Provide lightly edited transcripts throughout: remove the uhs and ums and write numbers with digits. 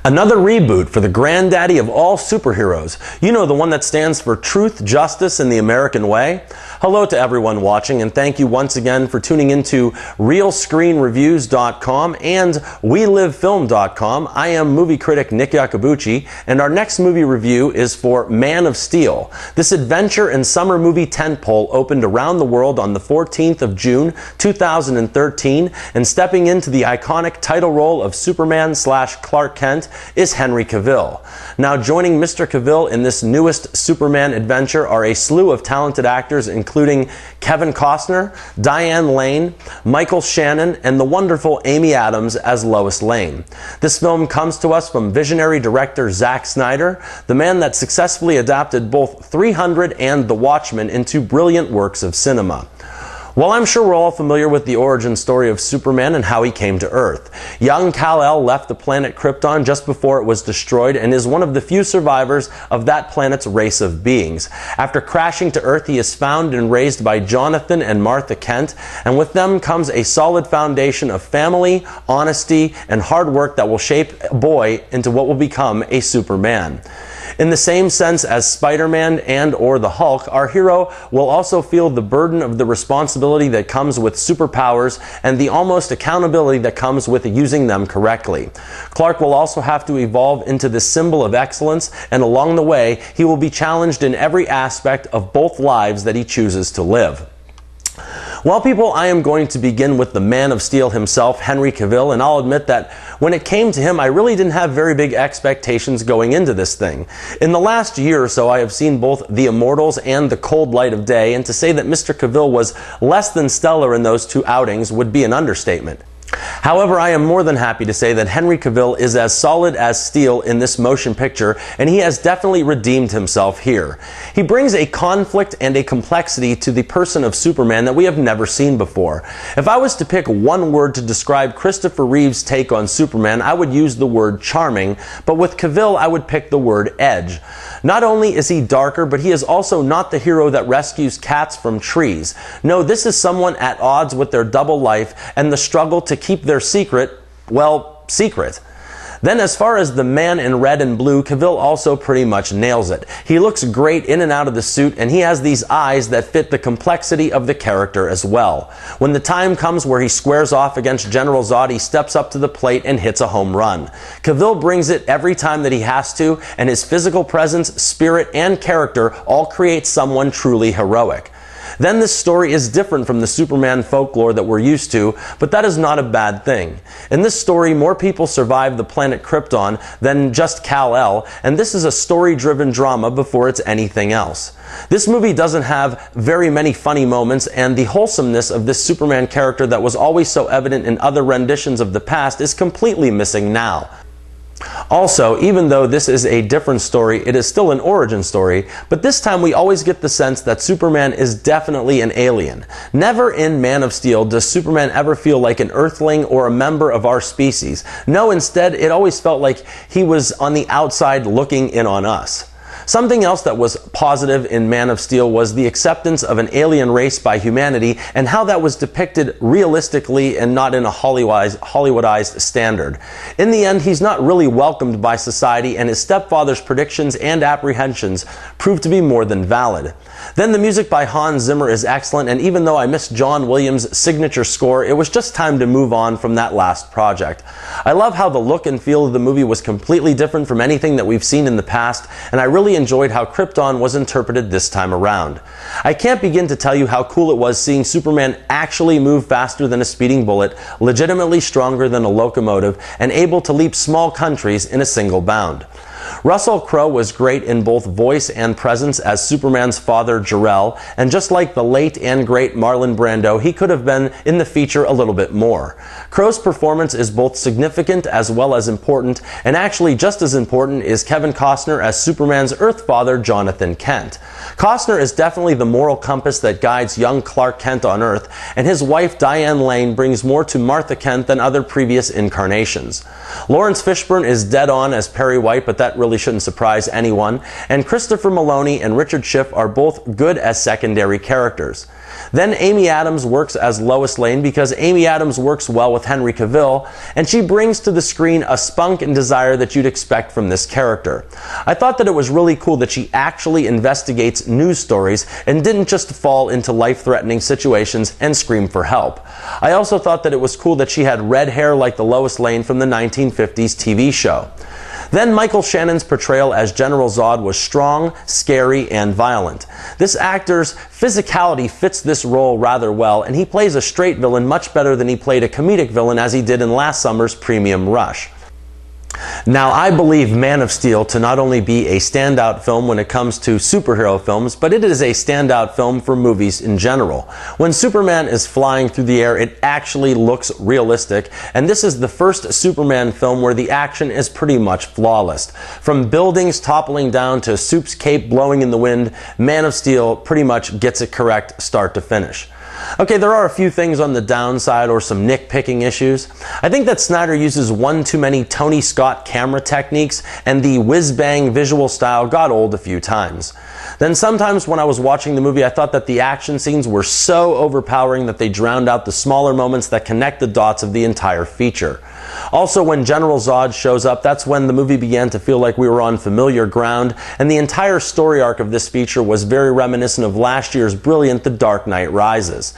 Another reboot for the granddaddy of all superheroes. You know, the one that stands for truth, justice, and the American way. Hello to everyone watching, and thank you once again for tuning into RealScreenReviews.com and WeLiveFilm.com. I am movie critic Nick Iacobucci, and our next movie review is for Man of Steel. This adventure and summer movie tentpole opened around the world on the 14th of June, 2013, and stepping into the iconic title role of Superman/Clark Kent is Henry Cavill. Now, joining Mr. Cavill in this newest Superman adventure are a slew of talented actors, including Kevin Costner, Diane Lane, Michael Shannon, and the wonderful Amy Adams as Lois Lane. This film comes to us from visionary director Zack Snyder, the man that successfully adapted both 300 and The Watchmen into brilliant works of cinema. While I'm sure we're all familiar with the origin story of Superman and how he came to Earth, young Kal-El left the planet Krypton just before it was destroyed and is one of the few survivors of that planet's race of beings. After crashing to Earth, he is found and raised by Jonathan and Martha Kent, and with them comes a solid foundation of family, honesty, and hard work that will shape a boy into what will become a Superman. In the same sense as Spider-Man and/or the Hulk, our hero will also feel the burden of the responsibility that comes with superpowers and the almost accountability that comes with using them correctly. Clark will also have to evolve into the symbol of excellence, and along the way, he will be challenged in every aspect of both lives that he chooses to live. Well, people, I am going to begin with the Man of Steel himself, Henry Cavill, and I'll admit that when it came to him, I really didn't have very big expectations going into this thing. In the last year or so, I have seen both The Immortals and The Cold Light of Day, and to say that Mr. Cavill was less than stellar in those two outings would be an understatement. However, I am more than happy to say that Henry Cavill is as solid as steel in this motion picture, and he has definitely redeemed himself here. He brings a conflict and a complexity to the person of Superman that we have never seen before. If I was to pick one word to describe Christopher Reeve's take on Superman, I would use the word charming, but with Cavill, I would pick the word edge. Not only is he darker, but he is also not the hero that rescues cats from trees. No, this is someone at odds with their double life and the struggle to keep their secret, well, secret. Then as far as the man in red and blue, Cavill also pretty much nails it. He looks great in and out of the suit, and he has these eyes that fit the complexity of the character as well. When the time comes where he squares off against General Zod, he steps up to the plate and hits a home run. Cavill brings it every time that he has to, and his physical presence, spirit, and character all create someone truly heroic. Then this story is different from the Superman folklore that we're used to, but that is not a bad thing. In this story, more people survive the planet Krypton than just Kal-El, and this is a story-driven drama before it's anything else. This movie doesn't have very many funny moments, and the wholesomeness of this Superman character that was always so evident in other renditions of the past is completely missing now. Also, even though this is a different story, it is still an origin story, but this time we always get the sense that Superman is definitely an alien. Never in Man of Steel does Superman ever feel like an Earthling or a member of our species. No, instead, it always felt like he was on the outside looking in on us. Something else that was positive in Man of Steel was the acceptance of an alien race by humanity and how that was depicted realistically and not in a Hollywoodized standard. In the end, he's not really welcomed by society, and his stepfather's predictions and apprehensions proved to be more than valid. Then the music by Hans Zimmer is excellent, and even though I miss John Williams' signature score, it was just time to move on from that last project. I love how the look and feel of the movie was completely different from anything that we've seen in the past, and I really enjoyed how Krypton was interpreted this time around. I can't begin to tell you how cool it was seeing Superman actually move faster than a speeding bullet, legitimately stronger than a locomotive, and able to leap small countries in a single bound. Russell Crowe was great in both voice and presence as Superman's father, Jor-El, and just like the late and great Marlon Brando, he could have been in the feature a little bit more. Crowe's performance is both significant as well as important, and actually just as important is Kevin Costner as Superman's Earth father, Jonathan Kent. Costner is definitely the moral compass that guides young Clark Kent on Earth, and his wife Diane Lane brings more to Martha Kent than other previous incarnations. Lawrence Fishburne is dead on as Perry White, but that really shouldn't surprise anyone, and Christopher Maloney and Richard Schiff are both good as secondary characters. Then Amy Adams works as Lois Lane because Amy Adams works well with Henry Cavill, and she brings to the screen a spunk and desire that you'd expect from this character. I thought that it was really cool that she actually investigates news stories and didn't just fall into life-threatening situations and scream for help. I also thought that it was cool that she had red hair like the Lois Lane from the 1950s TV show. Then Michael Shannon's portrayal as General Zod was strong, scary, and violent. This actor's physicality fits this role rather well, and he plays a straight villain much better than he played a comedic villain as he did in last summer's Premium Rush. Now, I believe Man of Steel to not only be a standout film when it comes to superhero films, but it is a standout film for movies in general. When Superman is flying through the air, it actually looks realistic, and this is the first Superman film where the action is pretty much flawless. From buildings toppling down to Soup's cape blowing in the wind, Man of Steel pretty much gets it correct start to finish. Okay, there are a few things on the downside or some nitpicking issues. I think that Snyder uses one too many Tony Scott camera techniques, and the whiz-bang visual style got old a few times. Then sometimes when I was watching the movie, I thought that the action scenes were so overpowering that they drowned out the smaller moments that connect the dots of the entire feature. Also, when General Zod shows up, that's when the movie began to feel like we were on familiar ground, and the entire story arc of this feature was very reminiscent of last year's brilliant The Dark Knight Rises.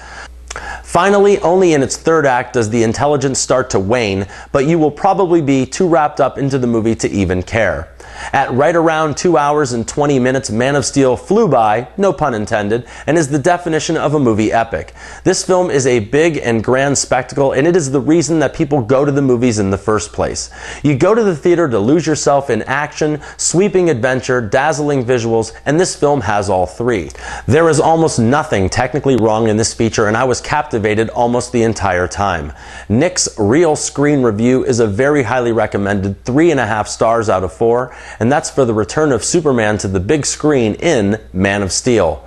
Finally, only in its third act does the intelligence start to wane, but you will probably be too wrapped up into the movie to even care. At right around 2 hours and 20 minutes, Man of Steel flew by, no pun intended, and is the definition of a movie epic. This film is a big and grand spectacle, and it is the reason that people go to the movies in the first place. You go to the theater to lose yourself in action, sweeping adventure, dazzling visuals, and this film has all three. There is almost nothing technically wrong in this feature, and I was captivated almost the entire time. Nick's real screen review is a very highly recommended 3.5 stars out of 4, and that's for the return of Superman to the big screen in Man of Steel.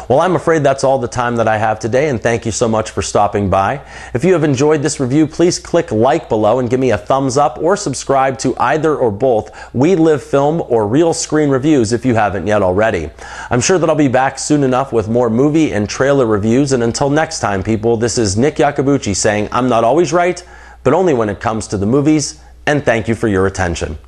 Well, I'm afraid that's all the time that I have today, and thank you so much for stopping by. If you have enjoyed this review, please click like below and give me a thumbs up, or subscribe to either or both We Live Film or Real Screen Reviews if you haven't yet already. I'm sure that I'll be back soon enough with more movie and trailer reviews, and until next time, people, this is Nick Iacobucci saying I'm not always right, but only when it comes to the movies, and thank you for your attention.